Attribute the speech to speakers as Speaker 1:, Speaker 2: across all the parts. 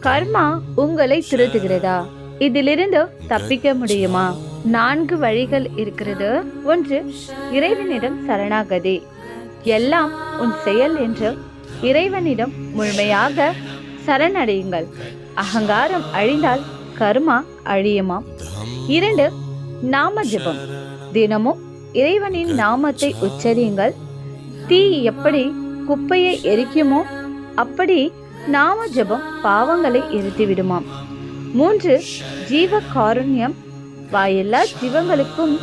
Speaker 1: கர்மா உங்களை திருத்துகிறதா? இதிலிருந்து தப்பிக்க முடியுமா? 4 வழிகள் இருக்கிறது. 1, இறைவனிடம் சரணாகதி. எல்லாம் உன் செயல் என்று இறைவனிடம் முழுமையாக சரணடையுங்கள். அகங்காரம் அழிந்தால் கர்மா அழியுமாம். 2, நாம ஜபம். தினமும் இறைவனின் நாமத்தை உச்சரியுங்கள். தீ எப்படி குப்பையை எரிக்குமோ அப்படி நாம ஜபம் பாவங்களை எரித்துவிடுமாம். 3, ஜீவ காருண்யம். வாயெல்லா ஜீவங்களுக்கும்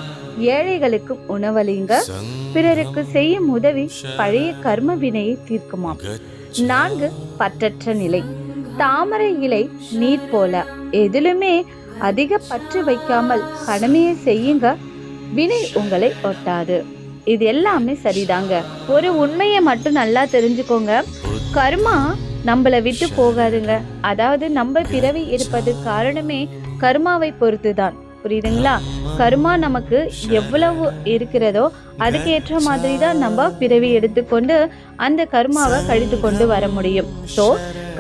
Speaker 1: ஏழைகளுக்கும் உணவளிங்க. பிறருக்கு செய்யும் உதவி பழைய கர்ம வினையை தீர்க்குமாம். 4, பற்றற்ற நிலை. தாமரை இலை நீர் போல எதிலுமே அதிக பற்று வைக்காமல் கடமையை செய்யுங்க. வினை உங்களை ஒட்டாது. இது எல்லாமே சரிதாங்க. ஒரு உண்மையை மட்டும் நல்லா தெரிஞ்சுக்கோங்க. கர்மா நம்மளை விட்டு போகாதுங்க. அதாவது நம்ம பிறவி இருப்பது காரணமே கர்மாவை பொறுத்துதான். புரியுதுங்களா? கர்மா நமக்கு எவ்வளவு இருக்கிறதோ அதுக்கு ஏற்ற மாதிரி தான் நம்ம பிறவி எடுத்துக்கொண்டு அந்த கர்மாவை கழித்து கொண்டு வர முடியும். ஸோ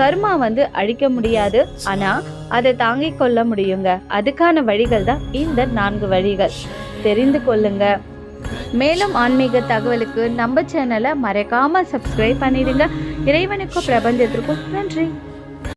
Speaker 1: கர்மா அழிக்க முடியாது, ஆனா அதை தாங்கிக் கொள்ள முடியுங்க. அதுக்கான வழிகள் தான் இந்த 4 வழிகள். தெரிந்து கொள்ளுங்க. மேலும் ஆன்மீக தகவலுக்கு நம்ம சேனலை மறக்காம சப்ஸ்கிரைப் பண்ணிடுங்க. இறைவனுக்கும் பிரபஞ்சத்திற்கும் நன்றி.